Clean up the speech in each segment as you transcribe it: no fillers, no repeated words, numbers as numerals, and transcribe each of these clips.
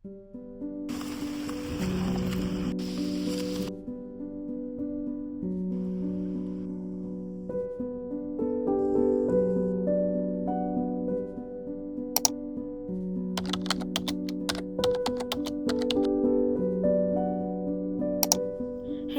Hey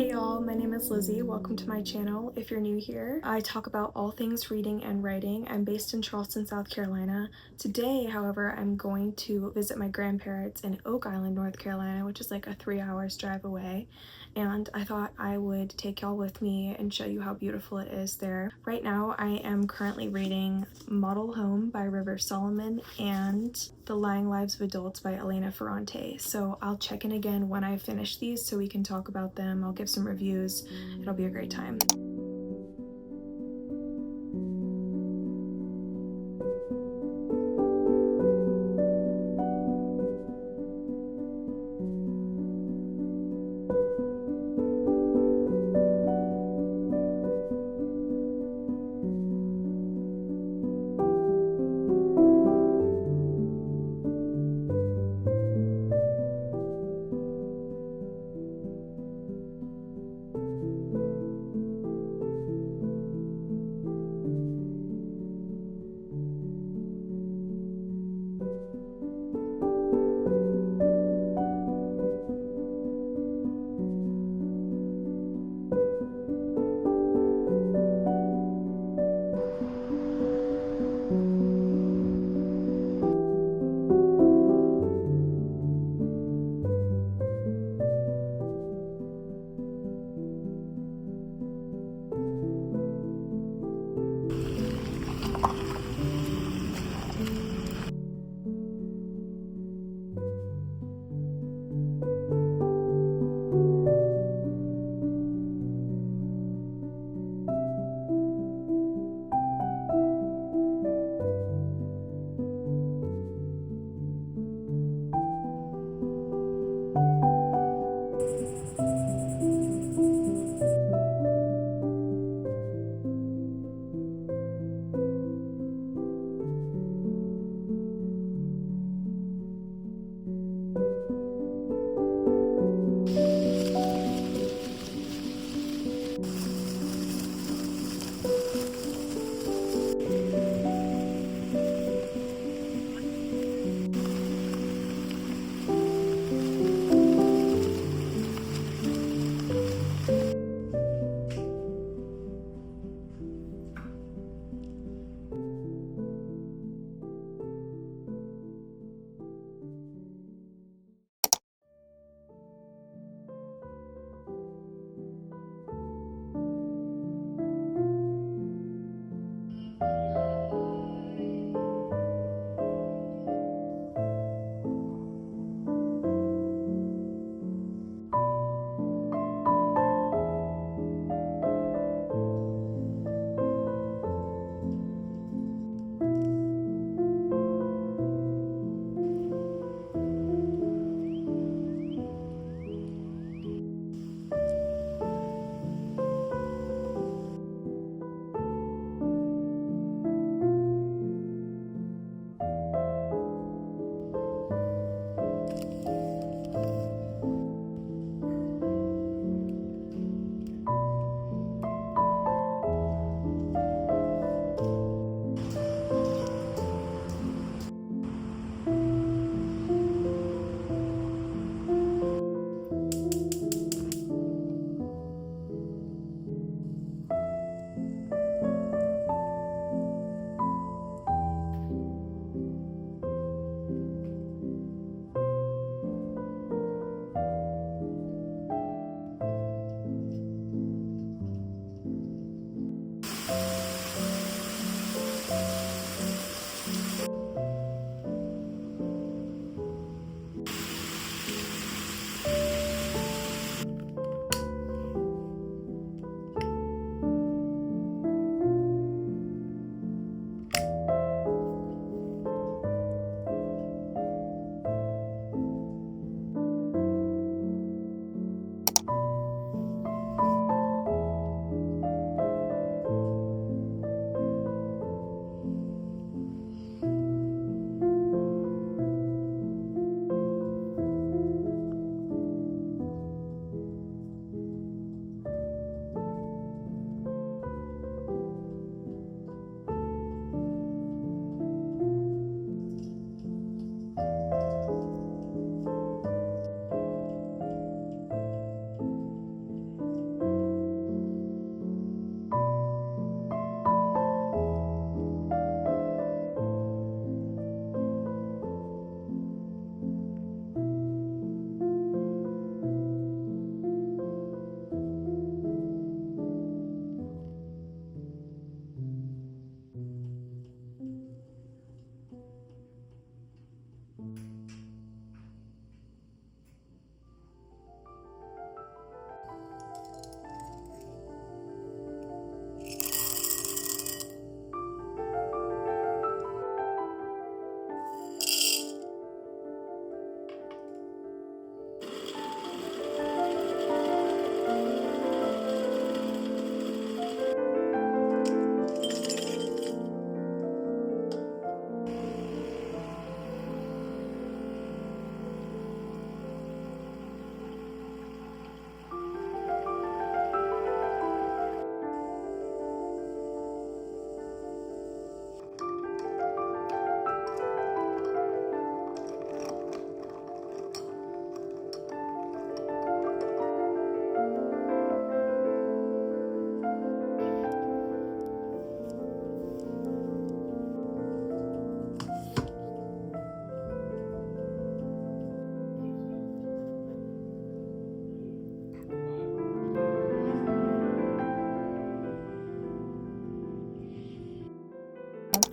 y'all, my name is Lizzie. Welcome to my channel. If you're new here, I talk about all things reading and writing. I'm based in Charleston, South Carolina. Today, however, I'm going to visit my grandparents in Oak Island, North Carolina, which is like a 3 hours drive away. And I thought I would take y'all with me and show you how beautiful it is there. Right now, I am currently reading Model Home by River Solomon and The Lying Lives of Adults by Elena Ferrante. So I'll check in again when I finish these so we can talk about them. I'll give some reviews. It'll be a great time.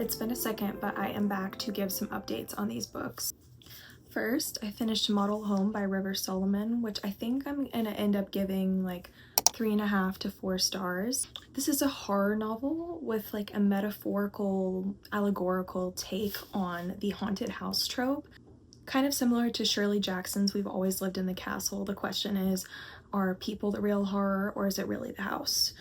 It's been a second, but I am back to give some updates on these books. First, I finished Model Home by River Solomon, which I think I'm gonna end up giving like 3.5 to 4 stars. This is a horror novel with like a metaphorical, allegorical take on the haunted house trope. Kind of similar to Shirley Jackson's We've Always Lived in the Castle. The question is, are people the real horror, or is it really the house?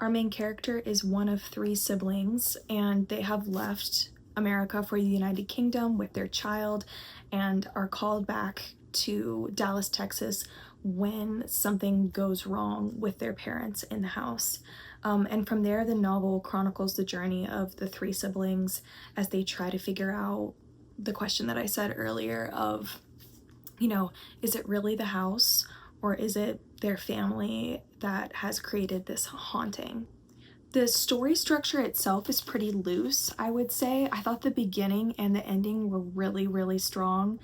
Our main character is one of 3 siblings, and they have left America for the United Kingdom with their child and are called back to Dallas, Texas when something goes wrong with their parents in the house. And from there, the novel chronicles the journey of the 3 siblings as they try to figure out the question that I said earlier of, you know, is it really the house, or is it their family that has created this haunting? The story structure itself is pretty loose, I would say. I thought the beginning and the ending were really strong.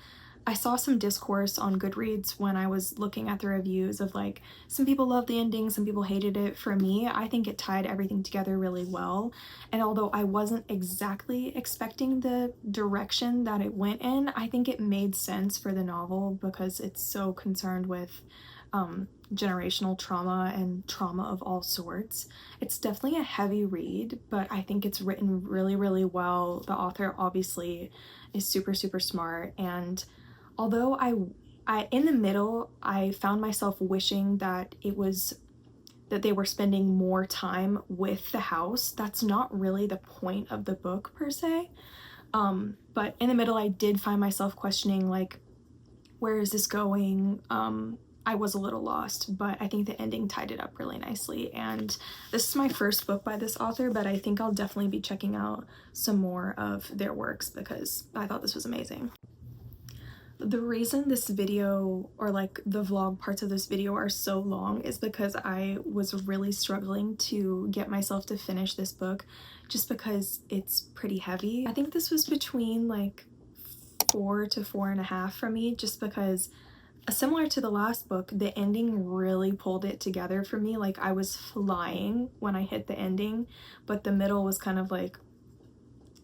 I saw some discourse on Goodreads when I was looking at the reviews of like, some people loved the ending, some people hated it. For me, I think it tied everything together really well. And although I wasn't exactly expecting the direction that it went in, I think it made sense for the novel because it's so concerned with generational trauma and trauma of all sorts. It's definitely a heavy read, but I think it's written really well. The author obviously is super smart, and although I in the middle I found myself wishing that they were spending more time with the house. That's not really the point of the book per se, but in the middle I did find myself questioning like, where is this going? I was a little lost, but I think the ending tied it up really nicely. And this is my first book by this author, but I think I'll definitely be checking out some more of their works because I thought this was amazing. The reason this video, or like the vlog parts of this video, are so long is because I was really struggling to get myself to finish this book just because it's pretty heavy. I think this was between like 4 to 4.5 for me, just because similar to the last book, the ending really pulled it together for me. Like I was flying when I hit the ending, but the middle was kind of like,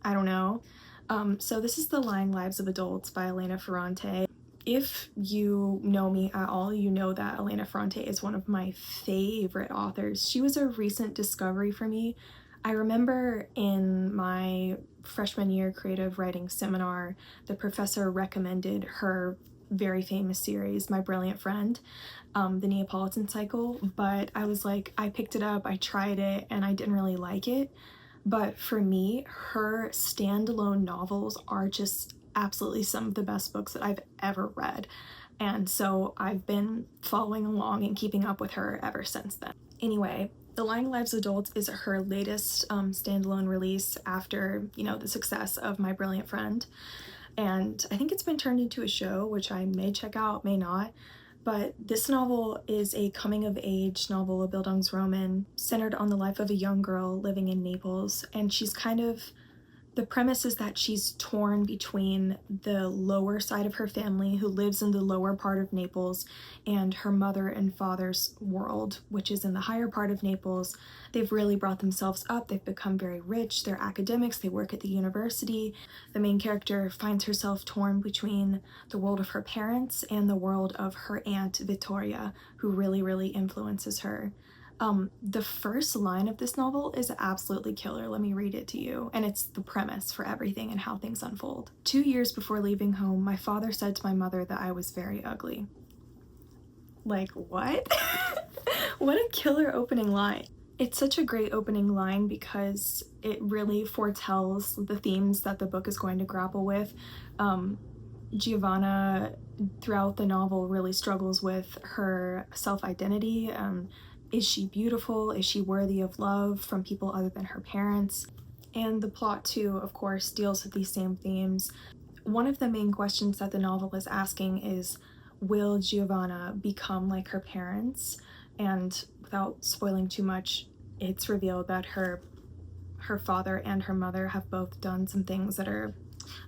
I don't know. So this is The Lying Lives of Adults by Elena Ferrante. If you know me at all, you know that Elena Ferrante is one of my favorite authors. She was a recent discovery for me. I remember in my freshman year creative writing seminar, the professor recommended her very famous series, My Brilliant Friend, the Neapolitan Cycle, but I was like, I picked it up, I tried it, and I didn't really like it. But for me, her standalone novels are just absolutely some of the best books that I've ever read. And so I've been following along and keeping up with her ever since then. Anyway, The Lying Lives of Adults is her latest standalone release after, you know, the success of My Brilliant Friend. And I think it's been turned into a show, which I may check out, may not. But this novel is a coming-of-age novel, a Bildungsroman, centered on the life of a young girl living in Naples. And she's kind of, the premise is that she's torn between the lower side of her family, who lives in the lower part of Naples, and her mother and father's world, which is in the higher part of Naples. They've really brought themselves up. They've become very rich. They're academics. They work at the university. The main character finds herself torn between the world of her parents and the world of her aunt Vittoria, who really influences her. The first line of this novel is absolutely killer. Let me read it to you. And it's the premise for everything and how things unfold. 2 years before leaving home, my father said to my mother that I was very ugly. Like, what? What a killer opening line. It's such a great opening line because it really foretells the themes that the book is going to grapple with. Giovanna, throughout the novel, really struggles with her self-identity. Is she beautiful? Is she worthy of love from people other than her parents? And the plot too, of course, deals with these same themes. One of the main questions that the novel is asking is, will Giovanna become like her parents? And without spoiling too much, it's revealed that her father and her mother have both done some things that are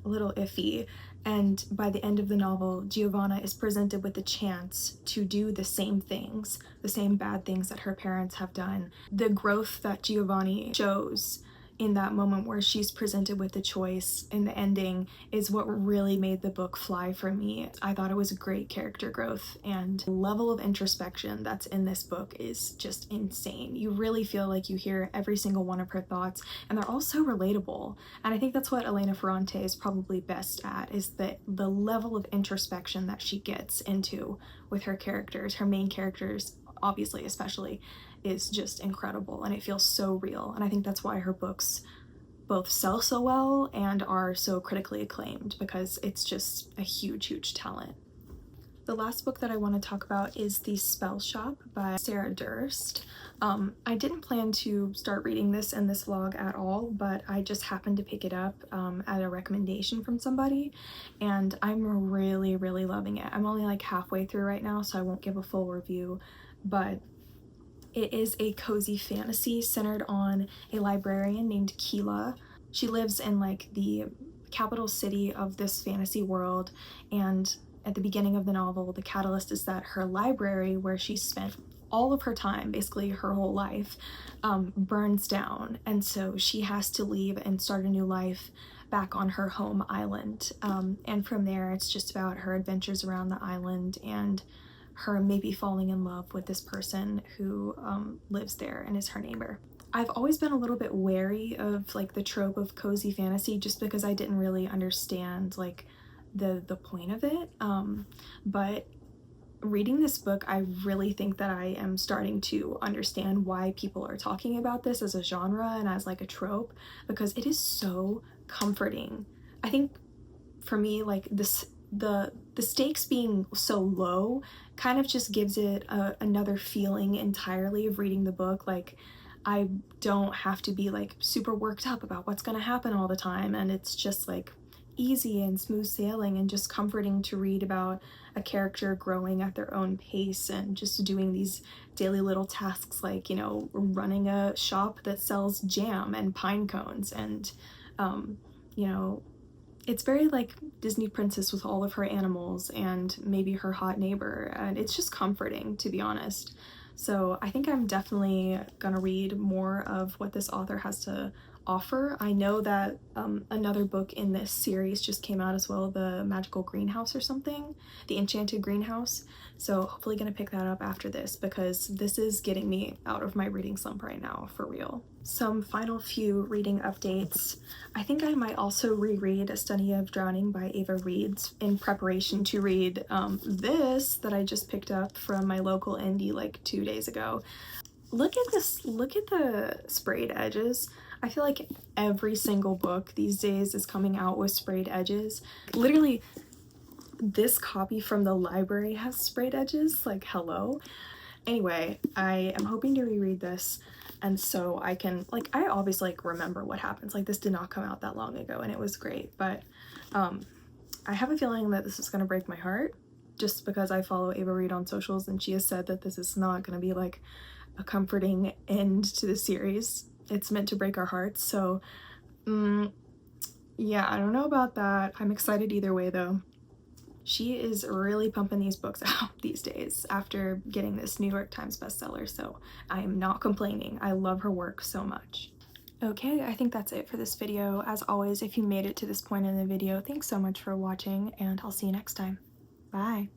a little iffy. And by the end of the novel, Giovanna is presented with the chance to do the same things, the same bad things that her parents have done. The growth that Giovanni shows in that moment where she's presented with the choice in the ending is what really made the book fly for me. I thought it was great character growth, and the level of introspection that's in this book is just insane. You really feel like you hear every single one of her thoughts, and they're all so relatable. And I think that's what Elena Ferrante is probably best at, is that the level of introspection that she gets into with her characters, her main characters obviously especially, is just incredible, and it feels so real. And I think that's why her books both sell so well and are so critically acclaimed, because it's just a huge talent. The last book that I want to talk about is The Spell Shop by Sarah Durst. I didn't plan to start reading this in this vlog at all, but I just happened to pick it up at a recommendation from somebody, and I'm really loving it. I'm only like halfway through right now, so I won't give a full review, but it is a cozy fantasy centered on a librarian named Keela. She lives in like the capital city of this fantasy world, and at the beginning of the novel, the catalyst is that her library, where she spent all of her time, basically her whole life, burns down, and so she has to leave and start a new life back on her home island. And from there, it's just about her adventures around the island and her maybe falling in love with this person who lives there and is her neighbor. I've always been a little bit wary of like the trope of cozy fantasy, just because I didn't really understand like the point of it, but reading this book, I really think that I am starting to understand why people are talking about this as a genre and as like a trope, because it is so comforting. I think for me, like the stakes being so low kind of just gives it another feeling entirely of reading the book. Like, I don't have to be like super worked up about what's gonna happen all the time, and it's just like easy and smooth sailing and just comforting to read about a character growing at their own pace and just doing these daily little tasks, like, you know, running a shop that sells jam and pine cones, and you know, it's very like Disney princess with all of her animals and maybe her hot neighbor, and it's just comforting, to be honest. So I think I'm definitely gonna read more of what this author has to offer. I know that another book in this series just came out as well, The Magical Greenhouse or something, The Enchanted Greenhouse. So hopefully gonna pick that up after this, because this is getting me out of my reading slump right now, for real. Some final few reading updates. I think I might also reread A Study of Drowning by Ava Reeds in preparation to read this that I just picked up from my local indie like 2 days ago. Look at this, look at the sprayed edges. I feel like every single book these days is coming out with sprayed edges. Literally, this copy from the library has sprayed edges, like hello. Anyway, I am hoping to reread this, and so I can, like, I obviously like remember what happens. Like, this did not come out that long ago and it was great, but I have a feeling that this is gonna break my heart, just because I follow Ava Reed on socials and she has said that this is not gonna be like a comforting end to the series. It's meant to break our hearts, so yeah, I don't know about that. I'm excited either way though. She is really pumping these books out these days after getting this New York Times bestseller, so I am not complaining. I love her work so much. Okay, I think that's it for this video. As always, if you made it to this point in the video, thanks so much for watching, and I'll see you next time. Bye!